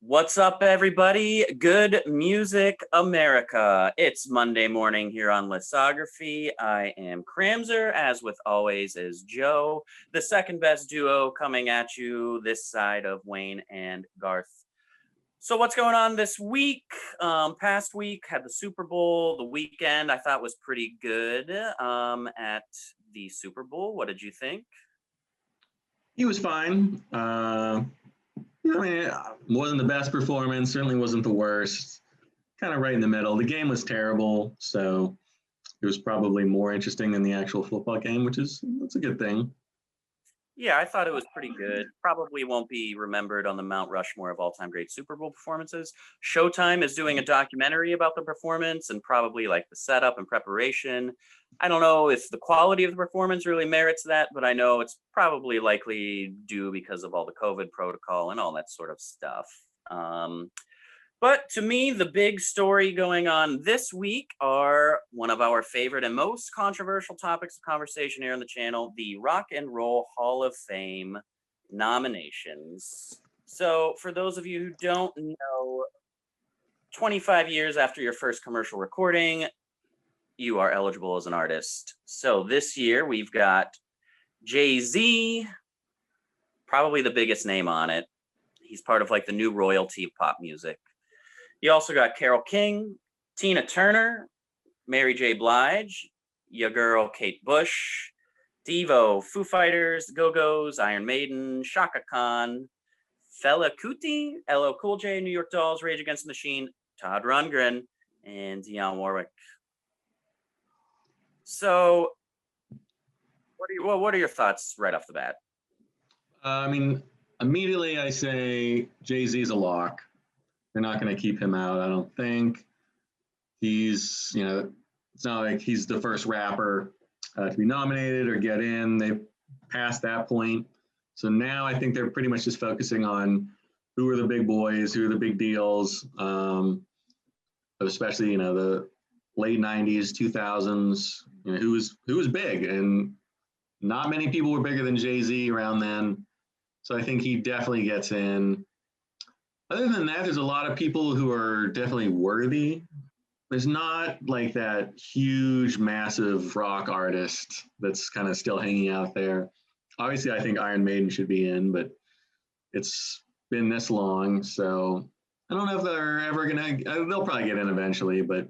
What's up, everybody? Good Music America. It's Monday morning here on Discography. I am Kramzer, as with always is Joe, the second best duo coming at you this side of Wayne and Garth. So what's going on this week? Past week had the Super Bowl. The weekend I thought was pretty good at the Super Bowl. What did you think? He was fine. Wasn't the best performance, certainly wasn't the worst. Kind of right in the middle. The game was terrible, so it was probably more interesting than the actual football game, that's a good thing. Yeah, I thought it was pretty good. Probably won't be remembered on the Mount Rushmore of all-time great Super Bowl performances. Showtime is doing a documentary about the performance and probably like the setup and preparation. I don't know if the quality of the performance really merits that, but I know it's probably likely due because of all the COVID protocol and all that sort of stuff. But to me, the big story going on this week are one of our favorite and most controversial topics of conversation here on the channel, the Rock and Roll Hall of Fame nominations. So for those of you who don't know, 25 years after your first commercial recording, you are eligible as an artist. So this year we've got Jay-Z, probably the biggest name on it. He's part of like the new royalty of pop music. You also got Carole King, Tina Turner, Mary J. Blige, your girl Kate Bush, Devo, Foo Fighters, The Go-Go's, Iron Maiden, Shaka Khan, Fela Kuti, LL Cool J, New York Dolls, Rage Against the Machine, Todd Rundgren, and Dionne Warwick. So, what are your thoughts right off the bat? Immediately I say Jay-Z's a lock. They're not going to keep him out, I don't think. It's not like he's the first rapper to be nominated or get in. They've passed that point. So now I think they're pretty much just focusing on who are the big boys, who are the big deals, especially, the late 90s, 2000s, who was big. And not many people were bigger than Jay-Z around then. So I think he definitely gets in. Other than that, there's a lot of people who are definitely worthy. There's not like that huge, massive rock artist that's kind of still hanging out there. Obviously, I think Iron Maiden should be in, but it's been this long, so I don't know if they're ever they'll probably get in eventually, but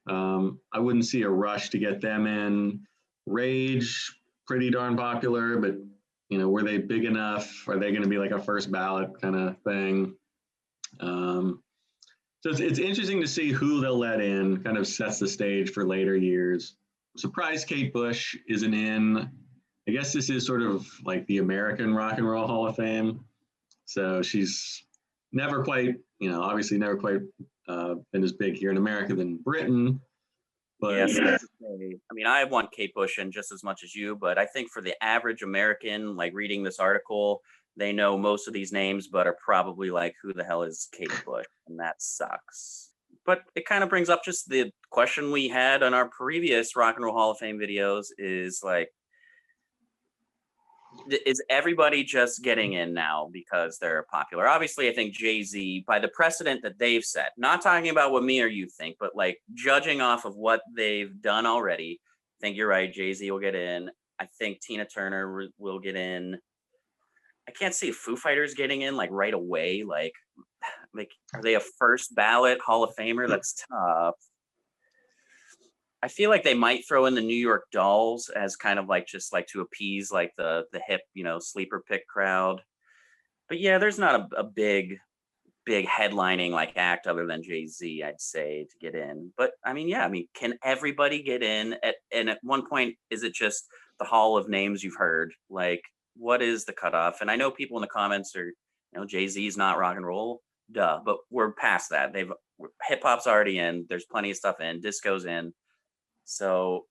I wouldn't see a rush to get them in. Rage, pretty darn popular, but were they big enough? Are they going to be like a first ballot kind of thing? So it's interesting to see who they'll let in, kind of sets the stage for later years. I'm surprised Kate Bush isn't in. I guess this is sort of like the American Rock and Roll Hall of Fame. So she's never quite, obviously never quite been as big here in America than Britain. But yes, I want Kate Bush in just as much as you, but I think for the average American, like reading this article, they know most of these names, but are probably like, who the hell is Kate Bush? And that sucks. But it kind of brings up just the question we had on our previous Rock and Roll Hall of Fame videos is like, is everybody just getting in now because they're popular? Obviously, I think Jay-Z, by the precedent that they've set, not talking about what me or you think, but like judging off of what they've done already, I think you're right. Jay-Z will get in. I think Tina Turner will get in. I can't see Foo Fighters getting in like right away. Like, are they a first ballot Hall of Famer? That's tough. I feel like they might throw in the New York Dolls as kind of like just like to appease like the hip, sleeper pick crowd. But yeah, there's not a big headlining like act other than Jay-Z, I'd say, to get in. But can everybody get in? And at one point, is it just the hall of names you've heard? Like, what is the cutoff? And I know people in the comments are, Jay-Z's not rock and roll, duh. But we're past that. Hip hop's already in. There's plenty of stuff in. Disco's in. So,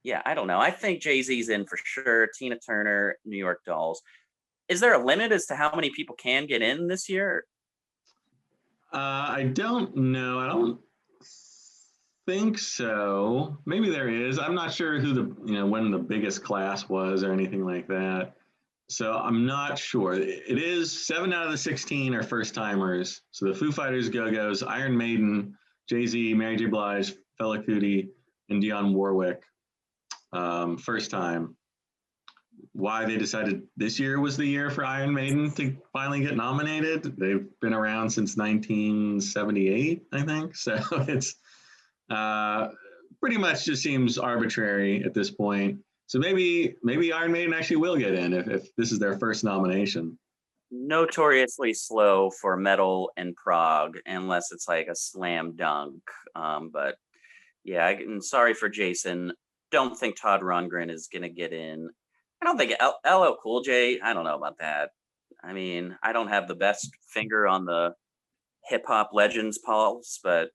yeah, I don't know. I think Jay-Z's in for sure. Tina Turner, New York Dolls. Is there a limit as to how many people can get in this year? I don't know. I don't think so. Maybe there is. I'm not sure who when the biggest class was or anything like that. So I'm not sure. It is 7 out of the 16 are first timers. So the Foo Fighters, Go-Go's, Iron Maiden, Jay-Z, Mary J. Blige, Fela Kuti, and Dionne Warwick. First time. Why they decided this year was the year for Iron Maiden to finally get nominated. They've been around since 1978, I think. So it's pretty much just seems arbitrary at this point. So maybe Iron Maiden actually will get in if this is their first nomination. Notoriously slow for metal and prog, unless it's like a slam dunk. But yeah, I'm sorry for Jason. Don't think Todd Rundgren is gonna get in. I don't think LL Cool J. I don't know about that. I mean, I don't have the best finger on the hip hop legends pulse, but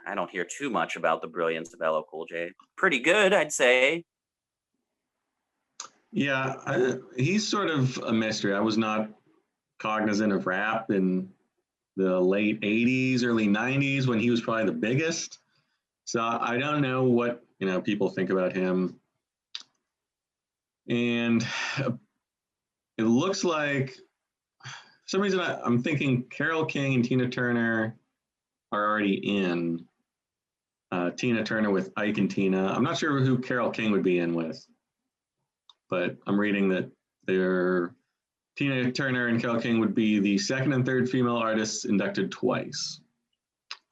I don't hear too much about the brilliance of LL Cool J. Pretty good, I'd say. Yeah, he's sort of a mystery. I was not cognizant of rap in the late 80s, early 90s when he was probably the biggest. So I don't know what, people think about him. And it looks like, for some reason, I'm thinking Carole King and Tina Turner are already in. Tina Turner with Ike and Tina. I'm not sure who Carole King would be in with, but I'm reading that Tina Turner and Carole King would be the second and third female artists inducted twice,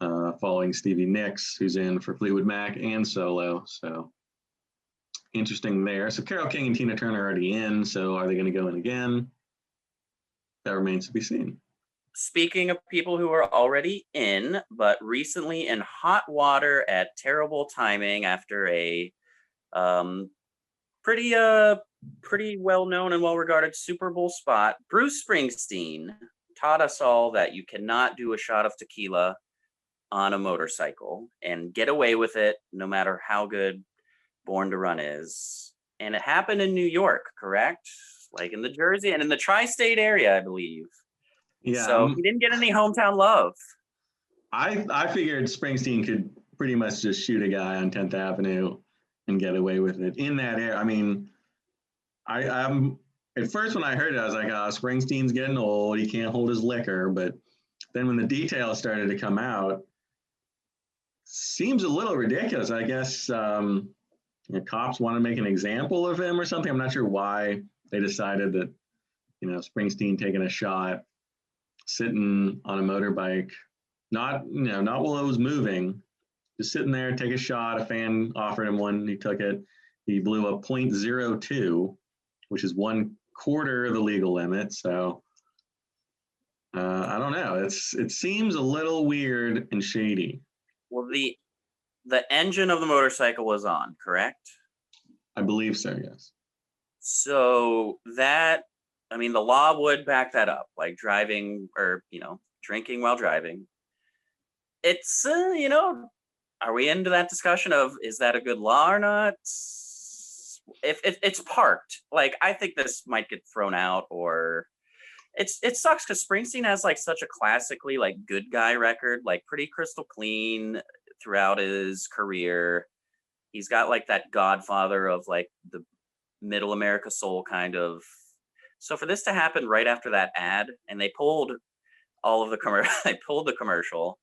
following Stevie Nicks, who's in for Fleetwood Mac and solo. So interesting there. So Carole King and Tina Turner are already in. So are they going to go in again? That remains to be seen. Speaking of people who are already in, but recently in hot water at terrible timing after a pretty well-known and well-regarded Super Bowl spot, Bruce Springsteen taught us all that you cannot do a shot of tequila on a motorcycle and get away with it no matter how good Born to Run is. And it happened in New York, correct? Like in the Jersey and in the tri-state area, I believe. Yeah. So he didn't get any hometown love. I figured Springsteen could pretty much just shoot a guy on 10th Avenue and get away with it in that area. I mean, I'm at first when I heard it, I was like, Springsteen's getting old. He can't hold his liquor. But then when the details started to come out, seems a little ridiculous. I guess cops want to make an example of him or something. I'm not sure why they decided that, Springsteen taking a shot, sitting on a motorbike, not while it was moving, just sitting there, take a shot. A fan offered him one. He took it. He blew a .02, which is 1/4 of the legal limit. So I don't know. It seems a little weird and shady. Well, the engine of the motorcycle was on, correct? I believe so, yes. So the law would back that up, like driving or, drinking while driving. It's, are we into that discussion of, is that a good law or not? If it's parked, like, I think this might get thrown out, or it sucks because Springsteen has like such a classically like good guy record, like pretty crystal clean throughout his career. He's got like that godfather of like the middle America soul kind of. So for this to happen right after that ad, and they pulled all of the they pulled the commercial.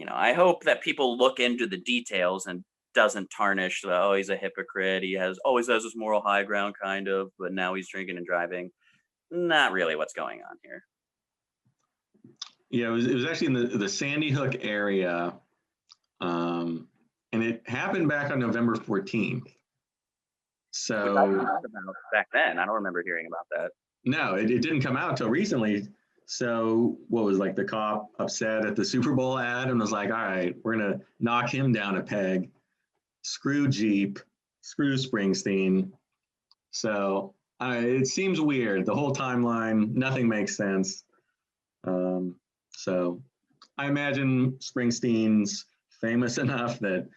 I hope that people look into the details and doesn't tarnish the, he's a hypocrite. He always has this moral high ground kind of, but now he's drinking and driving. Not really what's going on here. Yeah, it was actually in the Sandy Hook area, and it happened back on November 14th. So back then, I don't remember hearing about that. No, it didn't come out until recently. So what was like the cop upset at the Super Bowl ad and was like, all right, we're going to knock him down a peg. Screw Jeep, screw Springsteen. So it seems weird. The whole timeline, nothing makes sense. So I imagine Springsteen's famous enough that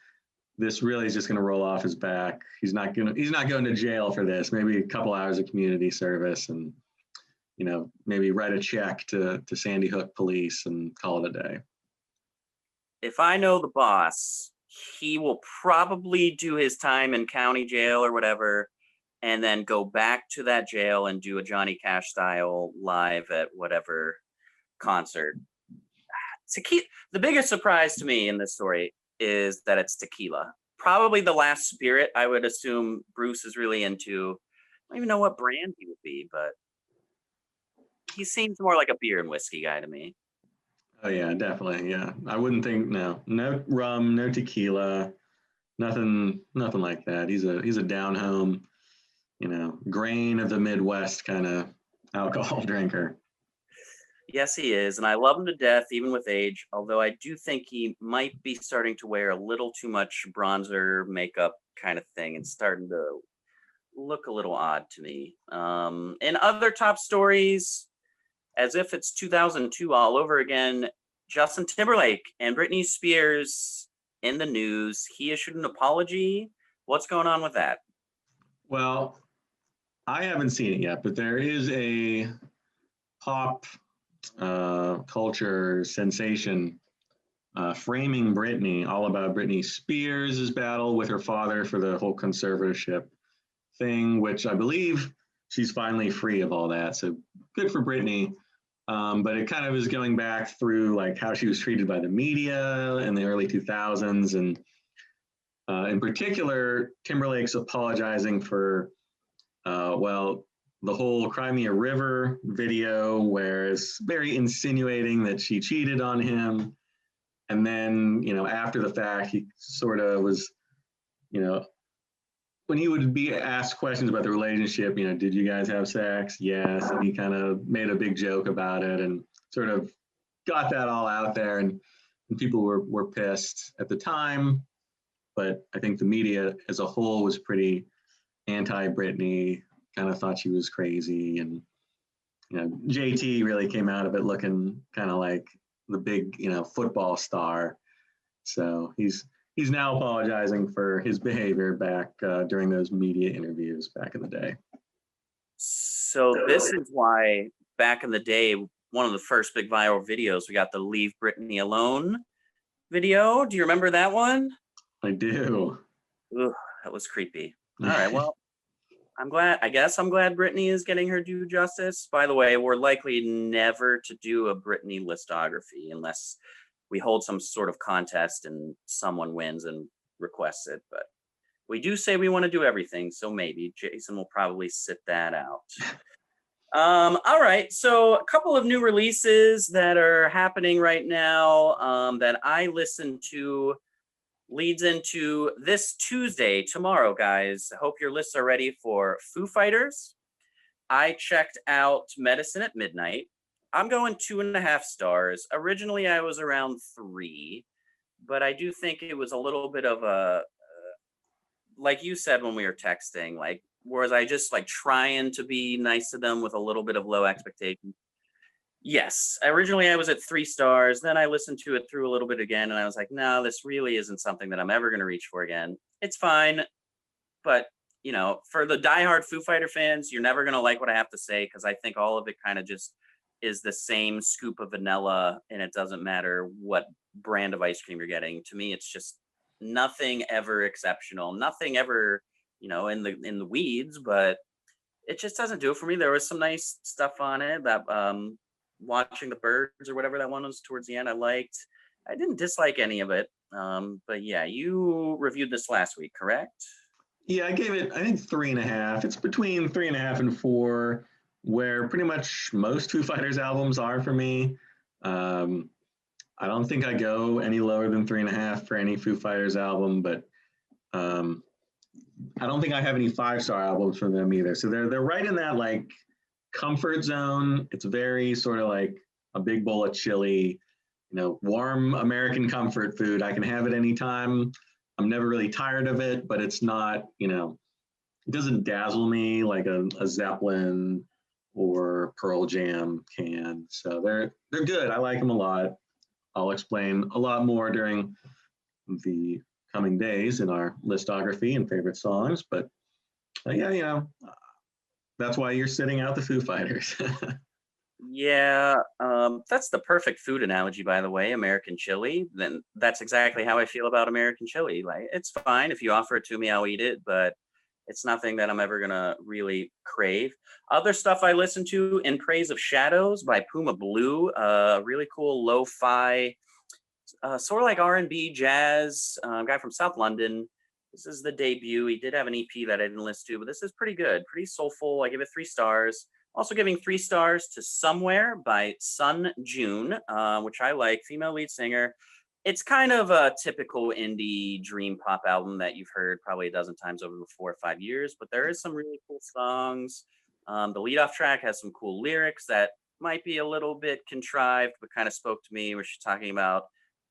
this really is just going to roll off his back. He's not going to jail for this. Maybe a couple hours of community service and, maybe write a check to Sandy Hook police and call it a day. If I know the boss, he will probably do his time in county jail or whatever, and then go back to that jail and do a Johnny Cash style live at whatever concert. Tequila. The biggest surprise to me in this story is that it's tequila. Probably the last spirit I would assume Bruce is really into. I don't even know what brand he would be, but he seems more like a beer and whiskey guy to me. Oh yeah, definitely. Yeah, I wouldn't think no rum, no tequila, nothing like that. He's a down home, grain of the Midwest kind of alcohol drinker. Yes, he is, and I love him to death, even with age. Although I do think he might be starting to wear a little too much bronzer makeup kind of thing, and starting to look a little odd to me. In other top stories, as if it's 2002 all over again, Justin Timberlake and Britney Spears in the news. He issued an apology. What's going on with that? Well, I haven't seen it yet, but there is a pop culture sensation framing Britney, all about Britney Spears' battle with her father for the whole conservatorship thing, which I believe she's finally free of all that. So good for Britney. But it kind of is going back through like how she was treated by the media in the early 2000s. And in particular, Timberlake's apologizing for, the whole Crimea River video, where it's very insinuating that she cheated on him. And then, after the fact, he sort of was, when he would be asked questions about the relationship, did you guys have sex? Yes. And he kind of made a big joke about it and sort of got that all out there. And people were pissed at the time. But I think the media as a whole was pretty anti-Britney, kind of thought she was crazy. And, JT really came out of it looking kind of like the big, football star. So he's now apologizing for his behavior back during those media interviews back in the day. So this is why back in the day, one of the first big viral videos, we got the Leave Britney Alone video. Do you remember that one? I do. Ugh, that was creepy. All right, well, I'm glad Britney is getting her due justice. By the way, we're likely never to do a Britney listography unless we hold some sort of contest and someone wins and requests it. But we do say we want to do everything, so maybe Jason will probably sit that out. All right, so a couple of new releases that are happening right now that I listened to leads into this Tuesday, tomorrow, guys. I hope your lists are ready for Foo Fighters. I checked out Medicine at Midnight. I'm going 2.5 stars. Originally, I was around 3, but I do think it was a little bit of a, like you said when we were texting, like, was I just like trying to be nice to them with a little bit of low expectation? Yes. Originally, I was at 3 stars. Then I listened to it through a little bit again, and I was like, no, this really isn't something that I'm ever going to reach for again. It's fine. But, for the diehard Foo Fighter fans, you're never going to like what I have to say, because I think all of it kind of just is the same scoop of vanilla, and it doesn't matter what brand of ice cream you're getting. To me, it's just nothing ever exceptional, nothing ever, in the weeds, but it just doesn't do it for me. There was some nice stuff on it. That Watching the Birds or whatever that one was towards the end, I liked. I didn't dislike any of it. But yeah, you reviewed this last week, correct? Yeah, I gave it, I think 3.5. It's between 3.5 and 4, where pretty much most Foo Fighters albums are for me. I don't think I go any lower than 3.5 for any Foo Fighters album, but I don't think I have any 5-star albums from them either. So they're right in that like comfort zone. It's very sort of like a big bowl of chili, warm American comfort food. I can have it anytime. I'm never really tired of it, but it's not, it doesn't dazzle me like a Zeppelin or Pearl Jam can. So they're good. I like them a lot. I'll explain a lot more during the coming days in our listography and favorite songs. But yeah, that's why you're sitting out the Foo Fighters. Yeah, that's the perfect food analogy, by the way, American chili. Then that's exactly how I feel about American chili. Like, it's fine if you offer it to me, I'll eat it, but It's nothing that I'm ever gonna really crave. Other stuff I listen to: In Praise of Shadows by Puma Blue, really cool lo-fi, sort of like R&B jazz, guy from South London. This is the debut. He did have an EP that I didn't listen to, but this is pretty good, pretty soulful. I give it 3 stars. Also giving 3 stars to Somewhere by Sun June, which I like, female lead singer. It's kind of a typical indie dream pop album that you've heard probably a dozen times over the 4 or 5 years, but there is some really cool songs. The lead off track has some cool lyrics that might be a little bit contrived, but kind of spoke to me, where she's talking about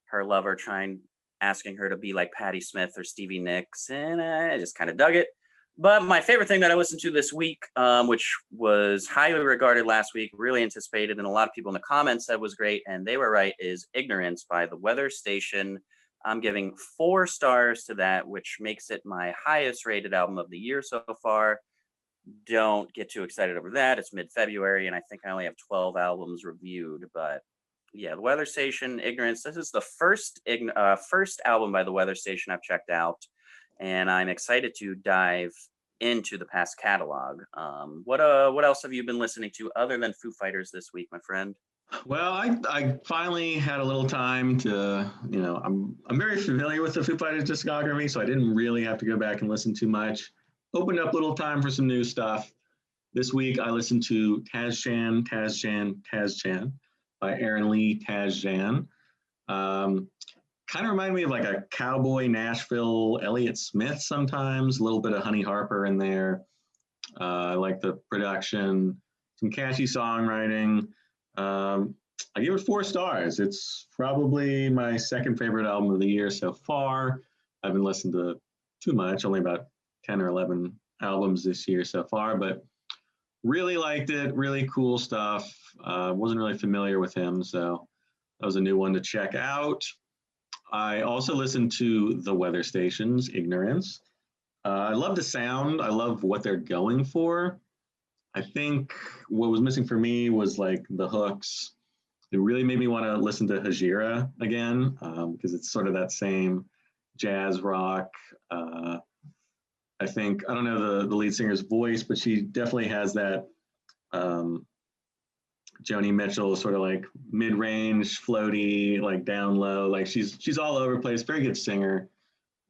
her lover asking her to be like Patti Smith or Stevie Nicks, and I just kind of dug it. But my favorite thing that I listened to this week, which was highly regarded last week, really anticipated, and a lot of people in the comments said was great, and they were right, is Ignorance by The Weather Station. I'm giving 4 stars to that, which makes it my highest rated album of the year so far. Don't get too excited over that. It's mid-February, and I think I only have 12 albums reviewed, but yeah, The Weather Station, Ignorance. This is the first album by The Weather Station I've checked out, and I'm excited to dive into the past catalog. What else have you been listening to other than Foo Fighters this week, my friend? Well, I finally had a little time to, I'm very familiar with the Foo Fighters discography, so I didn't really have to go back and listen too much. Opened up a little time for some new stuff. This week I listened to Tazjan by Aaron Lee Tazjan. Kind of reminded me of like a cowboy Nashville Elliott Smith sometimes, a little bit of Honey Harper in there. I like the production, some catchy songwriting. I give it 4 stars. It's probably my second favorite album of the year so far. I haven't listened to too much, only about 10 or 11 albums this year so far, but really liked it. Really cool stuff. Wasn't really familiar with him, so that was a new one to check out. I also listened to The Weather Station's Ignorance. I love the sound. I love what they're going for. I think what was missing for me was like the hooks. It really made me want to listen to Hajira again, because it's sort of that same jazz rock. I think, I don't know the lead singer's voice, but she definitely has that Joni Mitchell sort of like mid-range, floaty, like down low. Like she's all over the place. Very good singer.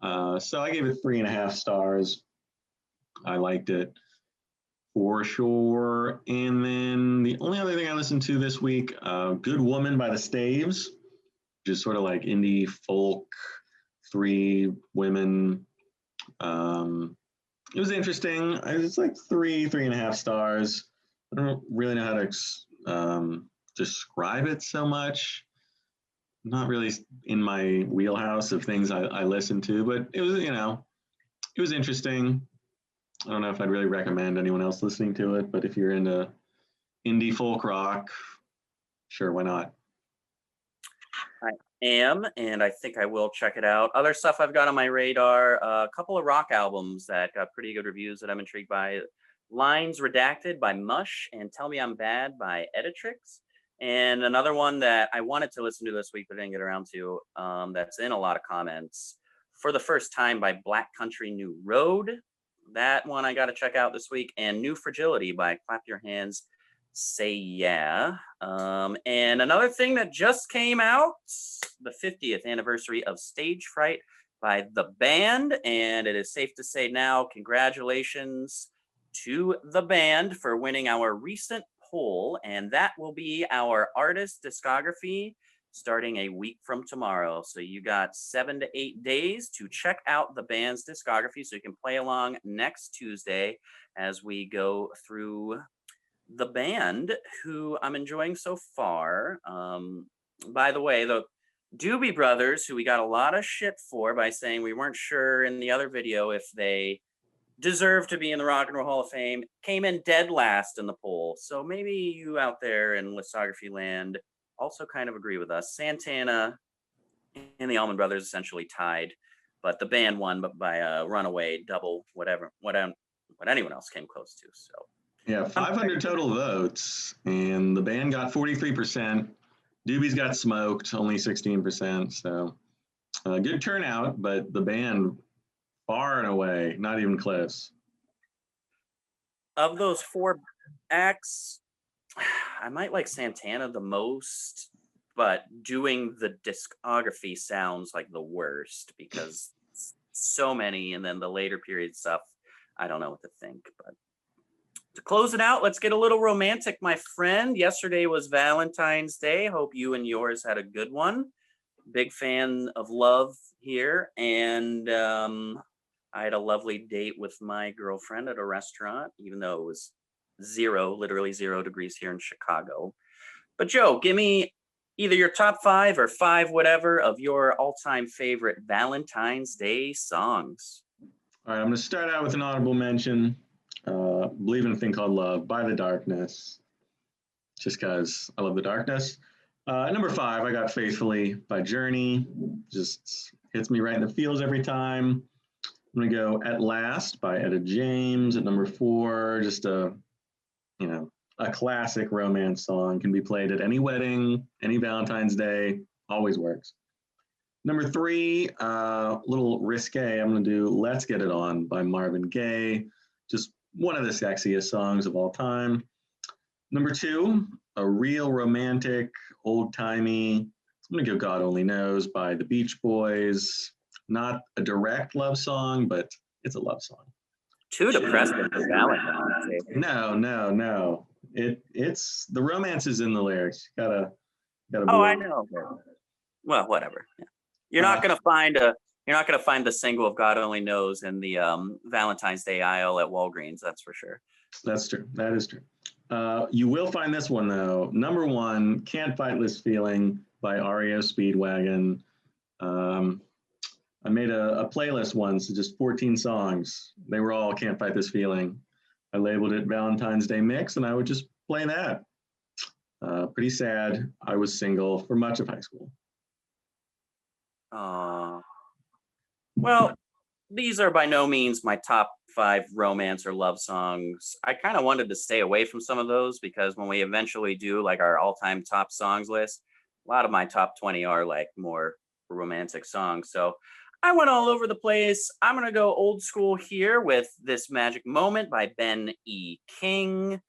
So I gave it 3.5 stars. I liked it for sure. And then the only other thing I listened to this week, Good Woman by the Staves, which is sort of like indie folk, 3 women. It was interesting. It's like 3.5 stars. I don't really know how to describe it so much. Not really in my wheelhouse of things I listen to, but it was, it was interesting. I don't know if I'd really recommend anyone else listening to it, but if you're into indie folk rock, sure, why not? I am, and I think I will check it out. Other stuff I've got on my radar, a couple of rock albums that got pretty good reviews that I'm intrigued by. Lines Redacted by Mush and Tell Me I'm Bad by Editrix. And another one that I wanted to listen to this week but didn't get around to, that's in a lot of comments, For the First Time by Black Country New Road. That one I got to check out this week. And New Fragility by Clap Your Hands, Say Yeah. And another thing that just came out, the 50th anniversary of Stage Fright by The Band. And it is safe to say now, congratulations to The Band for winning our recent poll. And that will be our artist discography starting a week from tomorrow. So you got 7 to 8 days to check out the band's discography so you can play along next Tuesday as we go through the band, who I'm enjoying so far. By the way, the Doobie Brothers, who we got a lot of shit for by saying we weren't sure in the other video if they deserve to be in the Rock and Roll Hall of Fame, came in dead last in the poll. So maybe you out there in lithography land also kind of agree with us. Santana and the Allman Brothers essentially tied, but the band won by a runaway double, what anyone else came close to. So yeah, 500 total votes, and the band got 43%. Doobies got smoked, only 16%. So good turnout, but the band far and away, not even close. Of those four acts, I might like Santana the most, but doing the discography sounds like the worst because so many, and then the later period stuff, I don't know what to think. But to close it out, let's get a little romantic, my friend. Yesterday was Valentine's Day. Hope you and yours had a good one. Big fan of love here, and I had a lovely date with my girlfriend at a restaurant, even though it was literally 0 degrees here in Chicago. But Joe, give me either your top 5 or 5, whatever, of your all-time favorite Valentine's Day songs. All right, I'm going to start out with an honorable mention. Believe in a Thing Called Love by The Darkness, just because I love The Darkness. Number 5, I got Faithfully by Journey. Just hits me right in the feels every time. I'm going to go At Last by Etta James at number 4. Just a classic romance song. Can be played at any wedding, any Valentine's Day. Always works. Number 3, a little risque. I'm going to do Let's Get It On by Marvin Gaye. Just one of the sexiest songs of all time. Number 2, a real romantic, old-timey. I'm going to go God Only Knows by the Beach Boys. Not a direct love song, but it's a love song. Too depressing for Valentine's Day. No. It's the romance is in the lyrics. Gotta. Oh, I know. Well, whatever. Yeah. You're not gonna find the single of God Only Knows in the Valentine's Day aisle at Walgreens. That's for sure. That's true. That is true. You will find this one though. Number 1, Can't Fight This Feeling by REO Speedwagon. I made a playlist once, just 14 songs. They were all Can't Fight This Feeling. I labeled it Valentine's Day Mix, and I would just play that. Pretty sad. I was single for much of high school. Well, these are by no means my top 5 romance or love songs. I kind of wanted to stay away from some of those because when we eventually do like our all-time top songs list, a lot of my top 20 are like more romantic songs. So I went all over the place. I'm going to go old school here with This Magic Moment by Ben E. King.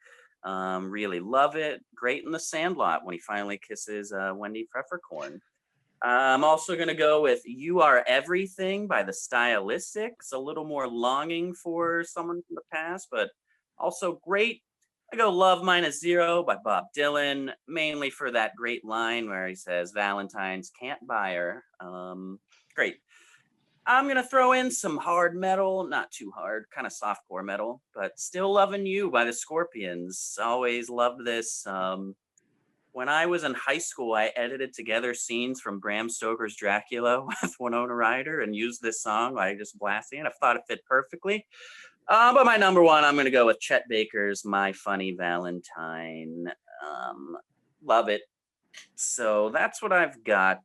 Really love it. Great in The Sandlot when he finally kisses Wendy Peppercorn. I'm also going to go with You Are Everything by The Stylistics. A little more longing for someone from the past, but also great. I go Love Minus Zero by Bob Dylan, mainly for that great line where he says, Valentine's can't buy her. Great. I'm going to throw in some hard metal, not too hard, kind of softcore metal, but Still Loving You by the Scorpions. Always loved this. When I was in high school, I edited together scenes from Bram Stoker's Dracula with Winona Ryder and used this song by just blasting it. I thought it fit perfectly. But my number 1, I'm going to go with Chet Baker's My Funny Valentine. Love it. So that's what I've got.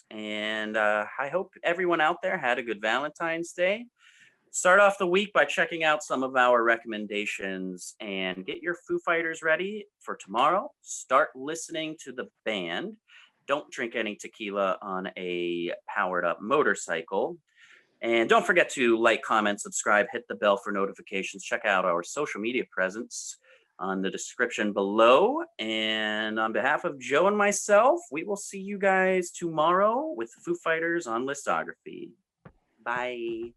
And I hope everyone out there had a good Valentine's Day. Start off the week by checking out some of our recommendations and get your Foo Fighters ready for tomorrow. Start listening to the band. Don't drink any tequila on a powered up motorcycle. And don't forget to like, comment, subscribe, hit the bell for notifications. Check out our social media presence on the description below. And on behalf of Joe and myself, we will see you guys tomorrow with Foo Fighters on Listography. Bye.